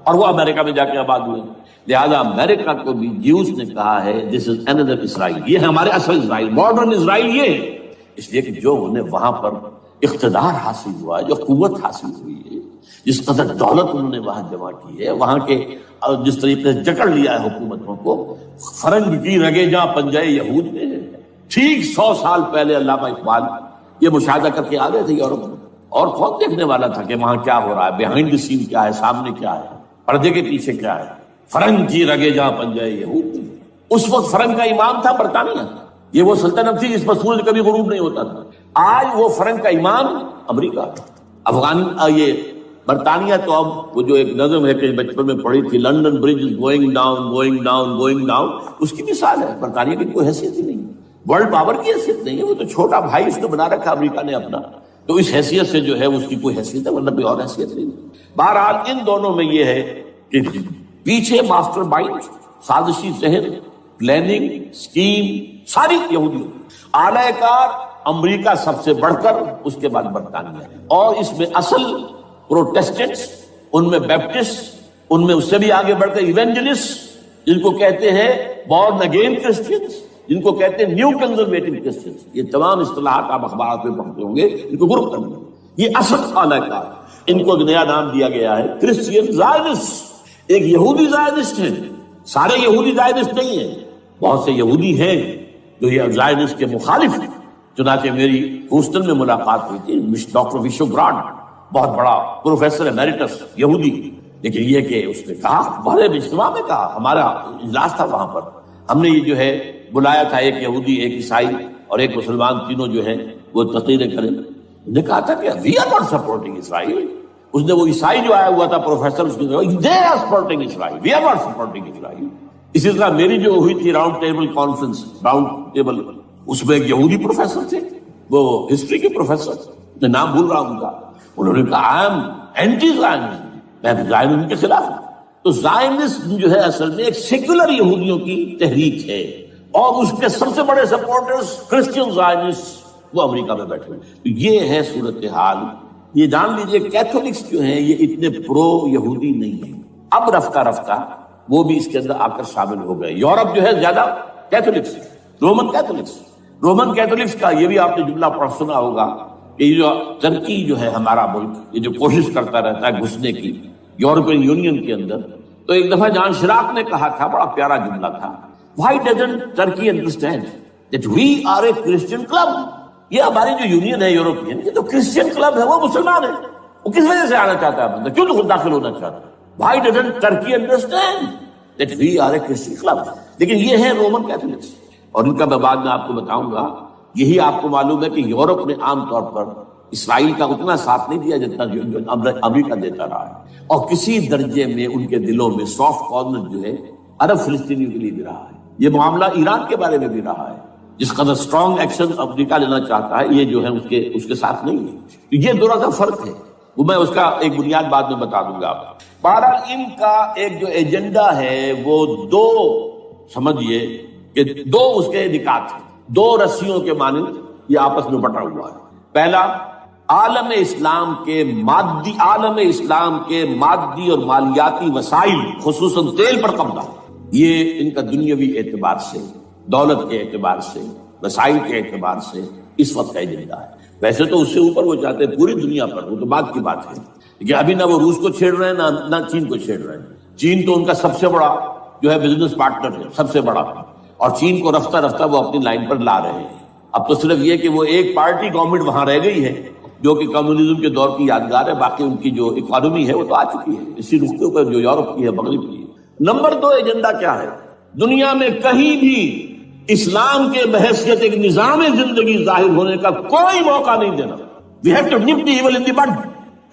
اور وہ امریکہ میں جا کے آباد ہوئے. لہذا امریکہ کو بھی جیوز نے کہا ہے دس از another اسرائیل، یہ ہے ہمارے اصل اسرائیل، ماڈرن اسرائیل یہ ہے. اس لیے کہ جو انہیں وہاں پر اقتدار حاصل ہوا ہے، جو قوت حاصل ہوئی ہے، جس قدر دولت انہوں نے وہاں جمع کی ہے، وہاں کے جس طریقے سے جکڑ لیا ہے حکومتوں کو، فرنگ کی رگے جہاں پنجائے یہود میں ہے. ٹھیک 100 سال پہلے علامہ اقبال یہ مشاہدہ کر کے آ گئے تھے یورپ میں، اور کون دیکھنے والا تھا کہ وہاں کیا ہو رہا ہے، بیہائنڈ دی سین کیا ہے، سامنے کیا ہے، پردے کے پیچھے کیا ہے. فرنگ کی رگے جہاں پنجائے یہود میں. اس وقت فرنگ کا امام تھا برطانیہ، یہ وہ سلطنت تھی جس پر سورج کبھی غروب نہیں ہوتا تھا. آج وہ فرنگ کا امام امریکہ. یہ برطانیہ تو اب وہ جو ایک نظم ہے کہ بچپن میں پڑھی تھی، London bridge is going down going down going down, اس کی مثال ہے. برطانیہ کی کوئی حیثیت ہی نہیں، ورلڈ پاور کی حیثیت نہیں ہے، وہ تو چھوٹا بھائی اس کو بنا رکھا امریکہ نے اپنا. تو اس حیثیت سے جو ہے اس کی کوئی حیثیت ہے، ورنہ کوئی اور حیثیت نہیں. بہرحال ان دونوں میں یہ ہے کہ پیچھے ماسٹر مائنڈ، سازشی ذہن، پلاننگ، اسکیم ساری یہودی. اعلی کار امریکہ سب سے بڑھ کر، اس کے بعد برطانیہ، اور اس میں اصل پروٹیسٹنٹس، ان میں بیپٹسٹ، ان میں اس سے بھی آگے بڑھ کر ایونجلسٹ، جن کو کہتے ہیں بورن اگین کرسچنس، جن کو کہتے ہیں نیو کنزرویٹو کرسچنس. یہ تمام اصطلاحات آپ اخبارات میں پڑھتے ہوں گے، ان کو گروپ کرنا. یہ اصل اعلی کار. ان کو ایک نیا نام دیا گیا ہے کرسچین زائنسٹ. ایک یہودی زائنسٹ ہیں، سارے یہودی زائنسٹ نہیں ہیں، بہت سے یہودی ہیں جو یہ زائنسٹ کے مخالف ہیں. چنانچہ میری ہوسٹن میں ملاقات ہوئی تھی ڈاکٹر وشوگراڈ، بہت بڑا پروفیسر ایمیریٹس یہودی. لیکن یہ کہ اس نے کہا، بڑے اجتماع میں کہا، ہمارا اجلاس تھا وہاں پر، ہم نے یہ جو ہے بلایا تھا ایک یہودی ایک عیسائی اور ایک مسلمان، تینوں جو ہیں وہ تقریریں کریں. نے کہا تھا کہ وی آر ناٹ سپورٹنگ اسرائیل. اس نے وہ عیسائی جو آیا ہوا تھا پروفیسر، اس نے کہا they are supporting Israel, we are not supporting Israel. اسی طرح میری جو ہوئی تھی round table conference, round table, اس میں ایک یہودی پروفیسر تھے، وہ ہسٹری کے پروفیسر، میں نام بھول رہا ہوں ان کا. انہوں نے کہا آئی ایم اینٹی زائنسٹ، میں زائنسٹ کے خلاف ہوں. تو زائنسٹ جو ہے اصل میں ایک سیکولر یہودیوں کی تحریک ہے، اور اس کے سب سے بڑے سپورٹرز کرسچن زائنسٹ وہ امریکہ میں بیٹھے ہوئے. تو یہ ہے صورتحال. یہ جان لیجئے کیتھولکس جو ہیں یہ اتنے پرو یہودی نہیں ہیں. اب رفتہ رفتہ وہ بھی اس کے اندر آ کر شامل ہو گئے. یورپ جو ہے زیادہ کیتھولکس، رومن کیتھولکس کا یہ بھی آپ نے جملہ پڑھ سنا ہوگا کہ یہ جو ترکی جو ہے ہمارا ملک، یہ جو کوشش کرتا رہتا ہے گھسنے کی یورپین یونین کے اندر. تو ایک دفعہ جان شراق نے کہا تھا، بڑا پیارا جملہ تھا، Why doesn't Turkey understand that we are a Christian club؟ یہ ہماری جو یونین ہے یورپین، یہ تو کرسچین کلب ہے، وہ مسلمان ہے. وہ کس وجہ سے آنا چاہتا ہے بندہ؟ کیوں تو خود داخل ہونا چاہتا ہے؟ Why doesn't Turkey understand that we are a Christian club؟ لیکن یہ ہے رومن کیتھولکس، اور ان کا میں بعد میں آپ کو بتاؤں گا. یہی آپ کو معلوم ہے کہ یورپ نے عام طور پر اسرائیل کا اتنا ساتھ نہیں دیا جتنا جو امریکہ دیتا رہا ہے، اور کسی درجے میں ان کے دلوں میں سافٹ کارنر جو ہے عرب فلسطینیوں کے لیے بھی رہا ہے. یہ معاملہ ایران کے بارے میں بھی رہا ہے، جس قدر اسٹرانگ ایکشن امریکہ لینا چاہتا ہے، یہ جو ہے اس کے ساتھ نہیں ہے. یہ دو رقم فرق ہے، وہ میں اس کا ایک بنیاد بعد میں بتا دوں گا آپ کو. بہرحال ان کا ایک جو ایجنڈا ہے وہ دو، سمجھیے کہ دو اس کے نکات ہیں، دو رسیوں کے مانند یہ آپس میں بٹا ہوا ہے. پہلا، عالم اسلام کے مادی اور مالیاتی وسائل، خصوصاً تیل پر قبضہ. یہ ان کا دنیاوی اعتبار سے، دولت کے اعتبار سے، وسائل کے اعتبار سے اس وقت کا ایجنڈا ہے. ویسے تو اس سے اوپر وہ چاہتے ہیں پوری دنیا پر، وہ تو بعد کی بات ہے. لیکن ابھی نہ وہ روس کو چھیڑ رہے ہیں نہ چین کو چھیڑ رہے ہیں. چین تو ان کا سب سے بڑا جو ہے بزنس پارٹنر ہے، سب سے بڑا، اور چین کو رفتہ رفتہ وہ اپنی لائن پر لا رہے ہیں. اب تو صرف یہ کہ وہ ایک پارٹی گورنمنٹ وہاں رہ گئی ہے جو کہ کمیونزم کے دور کی یادگار ہے، باقی ان کی جو اکانومی ہے وہ تو آ چکی ہے اسی رختے پر جو یورپ کی ہے، مغرب کی ہے. نمبر دو ایجنڈا کیا ہے؟ دنیا میں کہیں بھی اسلام کے بحیثیت ایک نظام زندگی ظاہر ہونے کا کوئی موقع نہیں دینا. We have to nip the evil in the bud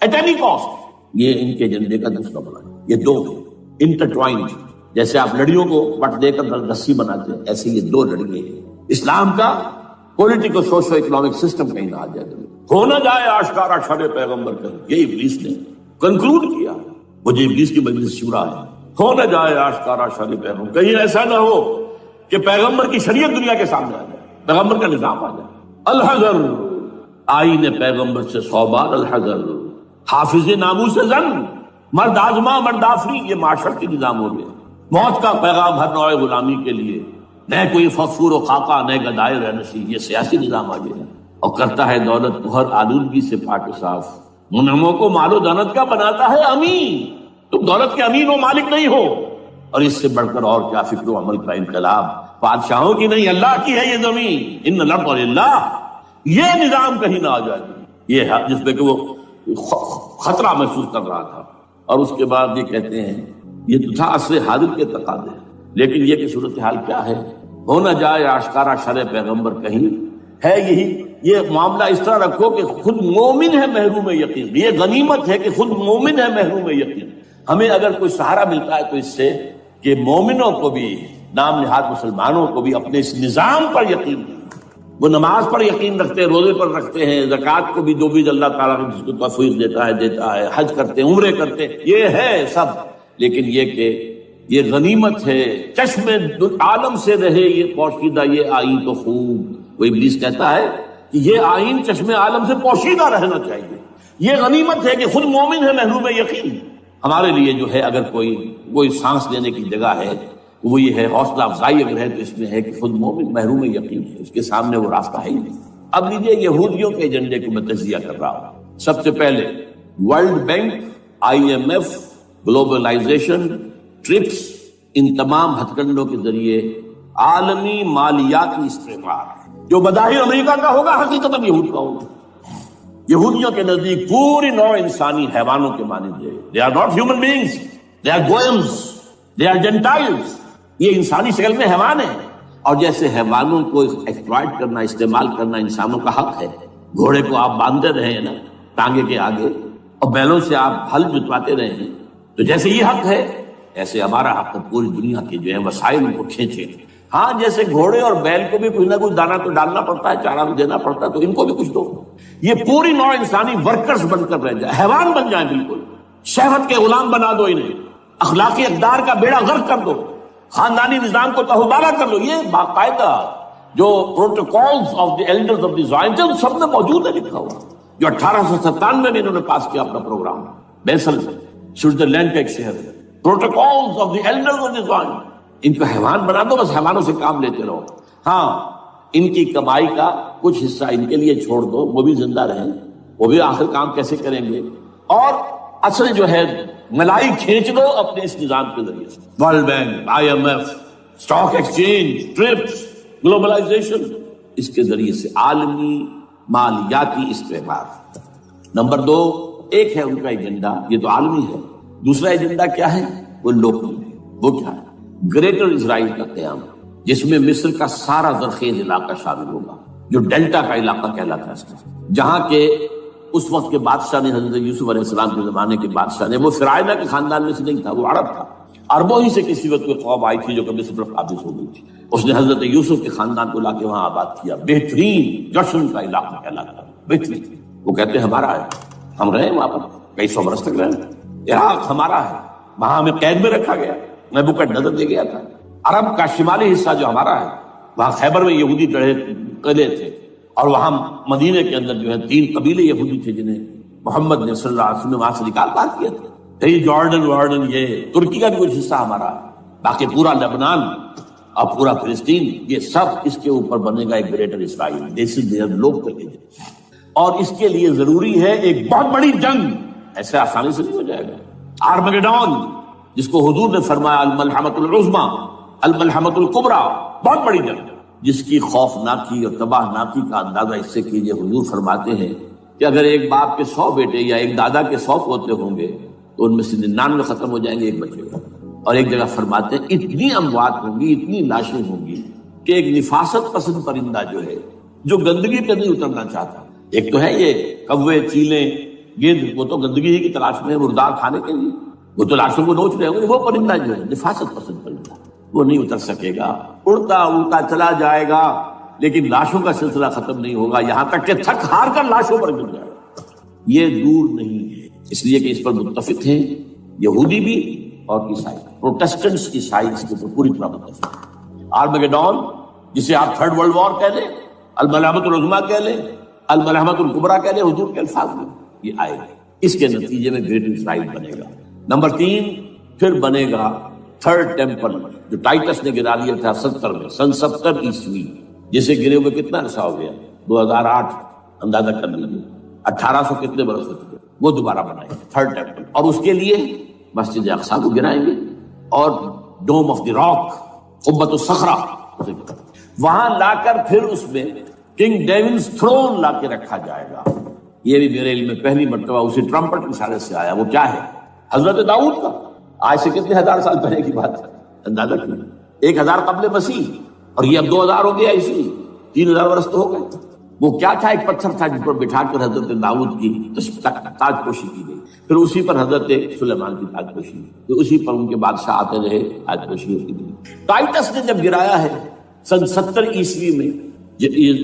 at any cost. یہ ان کے ایجنڈے کا دوسرا بڑا ہے. یہ دو ہیں انٹرٹوائنڈ، جیسے آپ لڑیوں کو بٹ دے کر رسی بناتے ہیں، ایسے یہ دو لڑیے ہیں. اسلام کا پولیٹیکل سوشو اکنامک سسٹم کہیں نہ آ جائے، ہو نہ جائے آشکارا شر پیغمبر کہیں. یہ ابلیس نے کنکلوڈ کیا، وہ جو ابلیس کی مجلس شورا ہے، ہو نہ جائے آشکارا شر پیغمبر، کہیں ایسا نہ ہو کہ پیغمبر کی شریعت دنیا کے سامنے آ جائے، پیغمبر کا نظام آ جائے. الحذر، آئین پیغمبر سے 100 بار الحذر. حافظ ناموس زن، مرد آزما مرد آفری، یہ معاشرت کی نظام ہو گیا. موت کا پیغام ہر نوع غلامی کے لیے، نہ کوئی فخور و خاکہ نہ گدائے رہنشی، یہ سیاسی نظام آ گیا. اور کرتا ہے دولت کو ہر آلودگی سے پاک و صاف، منعموں کو مال و دولت کا بناتا ہے امین. تم دولت کے امین و مالک نہیں ہو. اور اس سے بڑھ کر اور کیا فکر و عمل کا انقلاب، بادشاہوں کی نہیں اللہ کی ہے یہ زمین. ان الارض للہ، یہ نظام کہیں نہ آ جائے. یہ ہے جس پہ کہ وہ خطرہ محسوس کر رہا تھا. اور اس کے بعد یہ کہتے ہیں یہ تو تھا عصر حاضر کے تقاضے، لیکن یہ کہ صورتحال کیا ہے؟ ہو نہ جائے آشکارا شر پیغمبر کہیں ہے. یہی یہ معاملہ اس طرح رکھو کہ خود مومن ہے محروم یقین. یہ غنیمت ہے کہ خود مومن ہے محروم یقین. ہمیں اگر کوئی سہارا ملتا ہے تو اس سے کہ مومنوں کو بھی، نام نہاد مسلمانوں کو بھی اپنے اس نظام پر یقین نہیں. وہ نماز پر یقین رکھتے ہیں، روزے پر رکھتے ہیں، زکوٰۃ کو بھی جو بھی اللہ تعالیٰ نے جس کو توفیق دیتا ہے، حج کرتے ہیں، عمرے کرتے ہیں، یہ ہے سب. لیکن یہ کہ یہ غنیمت ہے، چشم عالم سے رہے یہ پوشیدہ یہ آئین تو خوب. وہ ابلیس کہتا ہے کہ یہ آئین چشم عالم سے پوشیدہ رہنا چاہیے. یہ غنیمت ہے کہ خود مومن ہے محروم یقین. ہمارے لیے جو ہے اگر کوئی سانس لینے کی جگہ ہے وہ یہ ہے، حوصلہ افزائی اگر ہے تو اس میں ہے کہ خود مومن محروم یقین ہے، اس کے سامنے وہ راستہ ہے ہی نہیں. اب لیجیے یہودیوں کے ایجنڈے کو میں تجزیہ کر رہا ہوں. سب سے پہلے world bank, IMF، globalisation, TRIPS, ان تمام ہتھ کنڈوں کے ذریعے عالمی مالیاتی استعمار جو بظاہر امریکہ کا ہوگا حقیقت یہود کا ہوگا. یہودیوں کے نزدیک پوری نوع انسانی حیوانوں کے مانند ہے. They are not human beings, they are goyams, they are Gentiles. یہ انسانی شکل میں حیوان ہیں. اور جیسے حیوانوں کو ایکسپلائٹ کرنا، استعمال کرنا انسانوں کا حق ہے، گھوڑے کو آپ باندھتے رہے ہیں نا ٹانگے کے آگے، اور بیلوں سے آپ ہل جتواتے رہے ہیں، تو جیسے یہ حق ہے ایسے ہمارا حق ہے پوری دنیا کے جو ہے وسائل ان کو کھینچے۔ ہاں جیسے گھوڑے اور بیل کو بھی کچھ نہ کچھ دانا تو ڈالنا پڑتا ہے، چارہ تو دینا پڑتا ہے، تو ان کو بھی کچھ دو۔ یہ پوری نوع انسانی ورکرز بن کر رہ جائے، حیوان بن جائیں، بالکل شہوت کے غلام بنا دو انہیں، اخلاقی اقدار کا بیڑا غرق کر دو، خاندانی نظام کو تہوبالا کر لو۔ یہ باقاعدہ جو protocols of the elders of the Zion سب میں موجود ہے، لکھا ہوا، جو 1897 میں انہوں نے پاس کیا اپنا پروگرام، بیسل میں، سوئٹزرلینڈ کا ایک شہر ہے۔ Protocols of the elders of the Zion, ان کو حیوان بنا دو، بس حیوانوں سے کام لیتے رہو۔ ہاں ان کی کمائی کا کچھ حصہ ان کے لیے چھوڑ دو، وہ بھی زندہ رہیں، وہ بھی آخر کام کیسے کریں گے، اور اصل جو ہے ملائی کھینچ دو اپنے اس نظام کے ذریعے سے۔ World bank, IMF، stock exchange, TRIPS, globalisation, اس کے ذریعے سے عالمی مالیاتی استعمار۔ نمبر 2، ایک ہے ان کا ایجنڈا، یہ تو عالمی ہے، دوسرا ایجنڈا کیا ہے؟ وہ لوکل ہے۔ وہ کیا ہے؟ گریٹر اسرائیل کا قیام، جس میں مصر کا سارا زرخیز علاقہ شامل ہوگا، جو ڈیلٹا کا علاقہ کہلاتا ہے، جہاں کے اس وقت کے بادشاہ نے، حضرت یوسف علیہ السلام کے زمانے کے بادشاہ نے، وہ فرعونہ کے خاندان میں سے نہیں تھا، وہ عرب تھا، عربوں ہی سے کسی وقت کوئی قوم آئی تھی جو کہ مصر پر قابض ہو گئی تھی، اس نے حضرت یوسف کے خاندان کو لا کے وہاں آباد کیا، بہترین جشن کا علاقہ کہلاتا ہے، بہترین۔ وہ کہتے ہیں ہمارا ہے، ہم رہے وہاں پر کئی سو برس تک رہے، عراق ہمارا ہے، وہاں ہمیں قید میں رکھا گیا، نبوکدنضر دے گیا تھا۔ عرب کا شمالی حصہ جو ہمارا ہے، وہاں خیبر میں یہودی قلعے تھے، اور وہاں مدینے کے اندر جو ہے 3 قبیلے یہودی تھے جنہیں محمد نے صلی اللہ علیہ وسلم نے وہاں سے نکال پار کیا تھا۔ یہ جارڈن، یہ ترکی کا بھی کچھ حصہ ہمارا ہے، باقی پورا لبنان اور پورا فلسطین، یہ سب اس کے اوپر بنے گا ایک greater Israel, this is there local agenda. اور اس کے لیے ضروری ہے ایک بہت بڑی جنگ، ایسے آسانی سے نہیں ہو جائے گا۔ آرمگیڈون، جس کو حضور نے فرمایا الملحمۃ العظمیٰ، الملحمۃ الکبریٰ، بہت بڑی جنگ، جس کی خوفناکی اور تباہ ناکی کا اندازہ اس سے کیجئے۔ حضور فرماتے ہیں کہ اگر ایک باپ کے 100 بیٹے یا ایک دادا کے 100 پوتے ہوں گے تو ان میں سے 99 ختم ہو جائیں گے، ایک بچے گا۔ اور ایک جگہ فرماتے ہیں اتنی اموات ہوں گی، اتنی لاشیں ہوں گی کہ ایک نفاست پسند پرندہ جو ہے، جو گندگی پہ نہیں اترنا چاہتا، ایک تو ہے یہ کوے، چیلیں، گدھ، وہ تو گندگی ہی کی تلاش میں ہے مردار کھانے کے لیے، وہ تو لاشوں کو نوچ رہے ہوں گے، وہ پرندہ جو ہے نفاست پسند پرندہ، وہ نہیں اتر سکے گا، اڑتا اڑتا چلا جائے گا، لیکن لاشوں کا سلسلہ ختم نہیں ہوگا، یہاں تک کہ تھک ہار کر لاشوں پر گر جائے گا۔ یہ دور نہیں ہے، اس لیے کہ اس پر متفق ہیں یہودی بھی اور عیسائی، پروٹسٹنٹس عیسائی اس کے اوپر پوری طرح متفق ہیں۔ آرمگیڈون، جسے آپ 3rd ورلڈ وار کہہ لیں، الملحمۃ العظمیٰ کہہ لیں، الملحمۃ الکبریٰ کہہ لیں، حضور کے الفاظ میں یہ آئے گا، اس کے نتیجے میں گریٹ اسرائیل بنے گا۔ نمبر 3، پھر بنے گا 3rd ٹیمپل، جو ٹائٹس نے گرا لیا تھا 70 میں، سن 70 عیسوی، جسے گرے ہوئے کتنا عرصہ ہو گیا، 2008، اندازہ کر لیجیے 1800 کتنے برس ہو چکے، وہ دوبارہ بنائیں گے 3rd ٹیمپل، اور اس کے لیے مسجد اقصیٰ کو گرائیں گے، اور ڈوم آف دی راک، قبۃ الصخرہ، وہاں لا کر پھر اس میں کنگ ڈیونز تھرون لا کے رکھا جائے گا۔ یہ بھی میرے علم میں پہلی مرتبہ اسی ٹرمپٹ کی اشارے سے آیا۔ وہ کیا ہے؟ حضرت داؤد کا، آج سے کتنے 1000 سال پہلے کی بات ہے، اندازہ کیوں، 1000 قبل مسیح، اور یہ اب 2000 ہو گیا، اسی 3000 برس تو ہو گئے۔ وہ کیا تھا؟ ایک پتھر تھا جس پر بٹھا کر حضرت داؤد کی تاج پوشی کی گئی، پھر اسی پر حضرت سلیمان کی تاج پوشی، پھر اسی پر ان کے بادشاہ آتے رہے، تاج پوشی ہوتی گئی۔ ٹائٹس نے جب گرایا ہے سن 70 عیسوی میں،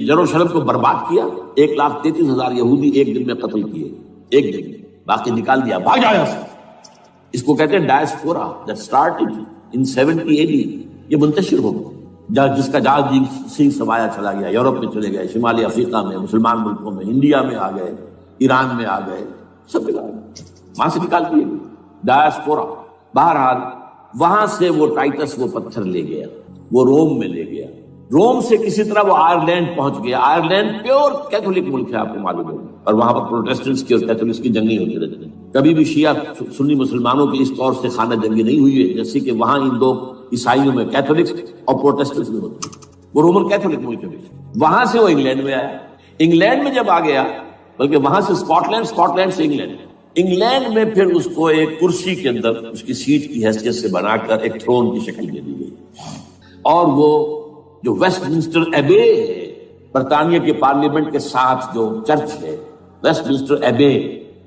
یروشلم کو برباد کیا، 1,33,000 یہودی ایک دن میں قتل کیے، ایک دن میں، باقی نکال دیا، بھاگ آیا۔ اس کو کہتے ہیں diaspora, that started in 70 AD، یہ منتشر ہو گیا، جس کا جہاز سنگھ سمایا چلا گیا، یورپ میں چلے گئے، شمالی افریقہ میں، مسلمان ملکوں میں، انڈیا میں آ گئے، ایران میں آ گئے، سب جگہ وہاں سے نکال دیے گئے، ڈائسپورا۔ بہرحال وہاں سے وہ ٹائٹس وہ پتھر لے گیا، وہ روم میں لے گیا، روم سے کسی طرح وہ آئرلینڈ پہنچ گیا۔ آئرلینڈ پیور کیتھولک ملک ہے، آپ کو معلوم ہے، اور وہاں پر پروٹیسٹنٹس کی اور کیتھولکس کی جنگیں ہوتی رہتی ہیں۔ کبھی بھی شیعہ سنی مسلمانوں کی اس طور سے خانہ جنگی نہیں ہوئی ہے جیسے کہ وہاں ان دو عیسائیوں میں کیتھولکس اور پروٹیسٹنٹس میں ہوتی ہے۔ وہ رومن کیتھولک ملک ہے۔ وہاں سے وہ انگلینڈ میں آیا، انگلینڈ میں جب آ گیا، بلکہ وہاں سے اسکاٹ لینڈ سے انگلینڈ میں پھر اس کو ایک کرسی کے اندر اس کی سیٹ کی حیثیت سے بنا کر ایک تھرون کی شکل دے دی گئی، اور وہ جو ویسٹ منسٹر ایبے ہے، برطانیہ کے پارلیمنٹ کے ساتھ جو چرچ ہے ویسٹ منسٹر ایبے،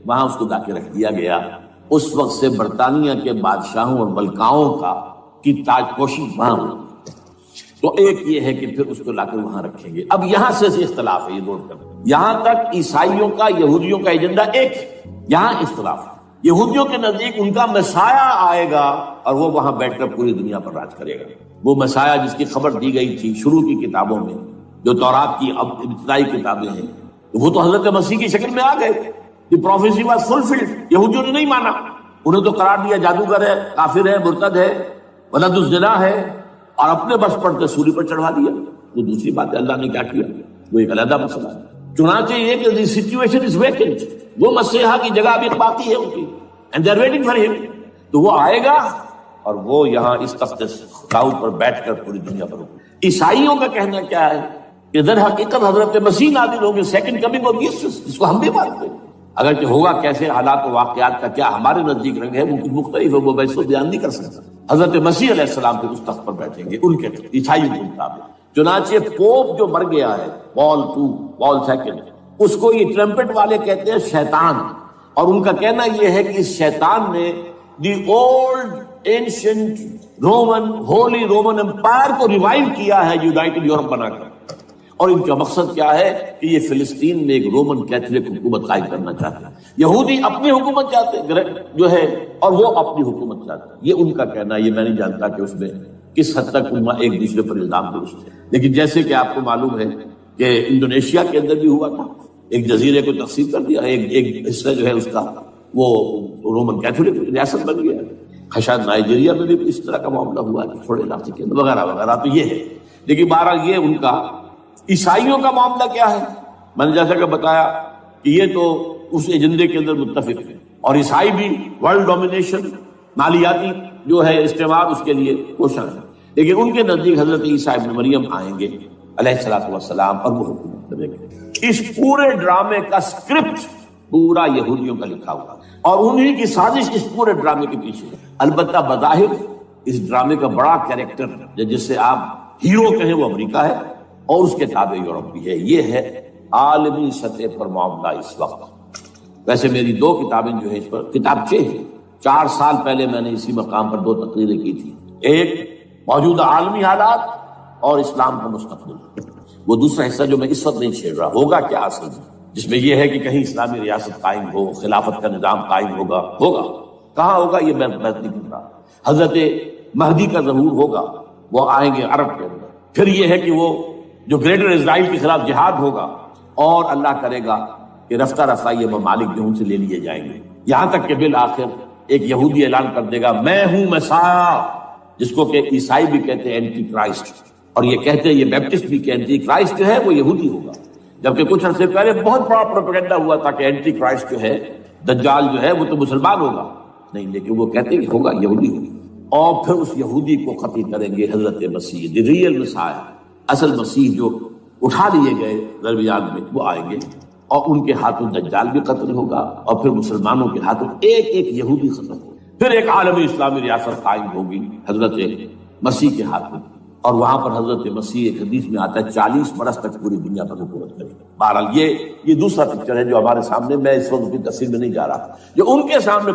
وہاں اس کو لا کے رکھ دیا گیا۔ اس وقت سے برطانیہ کے بادشاہوں اور ملکاؤں کی تاج پوشی وہاں ہوئی۔ تو ایک یہ ہے کہ پھر اس کو لا کر وہاں رکھیں گے۔ اب یہاں سے اختلاف ہے، یہ نوٹ کر، یہاں تک عیسائیوں کا یہودیوں کا ایجنڈا ایک ہے، یہاں اختلاف ہے۔ یہودیوں کے نزدیک ان کا مسایہ آئے گا اور وہ وہاں بیٹھ کر پوری دنیا پر راج کرے گا۔ وہ مسایہ جس کی خبر دی گئی تھی شروع کی کتابوں میں، جو تورات کی اب ابتدائی کتابیں ہیں، وہ تو حضرت مسیح کی شکل میں آ گئے۔ دی پروفیسی واز فلفلڈ۔ یہودیوں نے نہیں مانا، انہیں تو قرار دیا جادوگر ہے، کافر ہے، مرتد ہے، ولد الزنا ہے، اور اپنے بس پر سولی پر چڑھا دیا۔ وہ دوسری بات ہے، اللہ نے کیا کیا وہ ایک علیحدہ مسئلہ ہے۔ چنانچہ یہ کہ دی سچویشن از ویکنٹ، وہ مسیحا کی جگہ ابھی باقی ہے ان کی، and they are waiting for ہم۔ تو وہ آئے گا اور وہ یہاں اس تخت داؤد پر بیٹھ کر پوری دنیا پر ہوگا۔ عیسائیوں کا کہنا کیا ہے کہ در حقیقت حضرت مسیح نازل ہوں گے، سیکنڈ کمنگ آف جیسس، جس کو ہم بھی مانتے ہیں۔ اگر کہ ہوگا کیسے، حالات و واقعات کا کیا ہمارے نزدیک رنگ ہے وہ کچھ مختلف ہے، وہ ویسے بیان نہیں کر سکتا۔ حضرت مسیح علیہ السلام پھر اس تخت پر بیٹھیں گے ان کے عیسائیوں کے مطابق۔ چنانچہ پوپ جو مر گیا ہے، پال سیکنڈ، اس کو یہ ٹرمپٹ والے کہتے ہیں شیطان، اور ان کا کہنا یہ ہے کہ اس شیطان نے the old ancient Roman holy Roman empire کو ریوائیو کیا ہے یونائٹڈ یورپ بنا کر، اور ان کا مقصد کیا ہے کہ یہ فلسطین میں ایک رومن کیتھولک حکومت قائم کرنا چاہتے ہیں۔ یہودی اپنی حکومت چاہتے ہیں جو ہے، اور وہ اپنی حکومت چاہتے ہیں، یہ ان کا کہنا ہے۔ یہ میں نہیں جانتا کہ اس میں کس حد تک ان ایک دوسرے پر الزام درست ہے، لیکن جیسے کہ آپ کو معلوم ہے کہ انڈونیشیا کے اندر بھی ہوا تھا، ایک جزیرے کو تقسیم کر دیا، ایک حصہ جو ہے اس کا وہ رومن کیتھولک ریاست بن گیا۔ شاید نائجیریا میں بھی اس طرح کا معاملہ ہوا ہے تھوڑے علاقے کے اندر، وغیرہ وغیرہ۔ تو یہ ہے، لیکن بہرحال یہ ان کا۔ عیسائیوں کا معاملہ کیا ہے؟ میں نے جیسا کہ بتایا کہ یہ تو اس ایجنڈے کے اندر متفق ہے، اور عیسائی بھی ورلڈ ڈومینیشن، مالیاتی جو ہے استعمال، اس کے لیے کوشاں ہے۔ لیکن ان کے نزدیک حضرت عیسیٰ ابن مریم آئیں گے علیہ الصلوۃ والسلام، اور وہ حکومت کریں گے۔ اس پورے ڈرامے کا اسکرپٹ پورا یہودیوں کا لکھا ہوا، اور انہی کی سازش اس پورے ڈرامے کے پیچھے ہے۔ البتہ بظاہر اس ڈرامے کا بڑا کیریکٹر جس سے آپ ہیرو کہیں وہ امریکہ ہے، اور اس کے تابع یورپ بھی ہے۔ یہ ہے عالمی سطح پر معاملہ اس وقت۔ ویسے میری 2 کتابیں جو ہے اس پر، کتابچے ہیں، 4 سال پہلے میں نے اسی مقام پر 2 تقریریں کی تھی، ایک موجودہ عالمی حالات اور اسلام کا مستقبل، وہ دوسرا حصہ جو میں اس وقت نہیں چھیڑ رہا، ہوگا کیا اصل میں، جس میں یہ ہے کہ کہیں اسلامی ریاست قائم ہو، خلافت کا نظام قائم ہوگا کہاں ہوگا یہ میں بحث نہیں کر رہا۔ حضرت مہدی کا ظہور ہوگا، وہ آئیں گے عرب کے اندر۔ پھر یہ ہے کہ وہ جو گریٹر اسرائیل کے خلاف جہاد ہوگا، اور اللہ کرے گا کہ رفتہ رفتہ یہ ممالک جو ان سے لے لیے جائیں گے، یہاں تک کہ بالآخر ایک یہودی اعلان کر دے گا میں ہوں مسیح، جس کو کہ عیسائی بھی کہتے ہیں اینٹی کرائسٹ، اور یہ کہتے ہیں یہ بیپٹسٹ بھی کہ اینٹی کرائسٹ جو ہے وہ یہودی ہوگا، جبکہ کچھ عرصے پہلے بہت بڑا پروپیگنڈا ہوا تھا کہ اینٹی کرائسٹ جو ہے، دجال جو ہے وہ تو مسلمان ہوگا، نہیں، لیکن وہ کہتے ہیں کہ ہوگا یہودی ہوگا، اور پھر اس یہودی کو قتل کریں گے حضرت مسیح، دی ریئل مسیح، اصل مسیح جو اٹھا لیے گئے درمیان میں، وہ آئیں گے، اور ان کے ہاتھوں دجال بھی قتل ہوگا، اور پھر مسلمانوں کے ہاتھوں ایک ایک یہودی ختم ہوگا، پھر ایک عالمی اسلامی ریاست قائم ہوگی حضرت مسیح کے ہاتھوں، اور وہاں پر حضرت مسیح ایک حدیث میں آتا ہے 40 برس تک پوری دنیا پر حکومت کرے گا۔ بہرحال یہ دوسرا پکچر ہے جو ہمارے سامنے، میں اس وقت کی تفصیل میں نہیں جا رہا، جو ان کے سامنے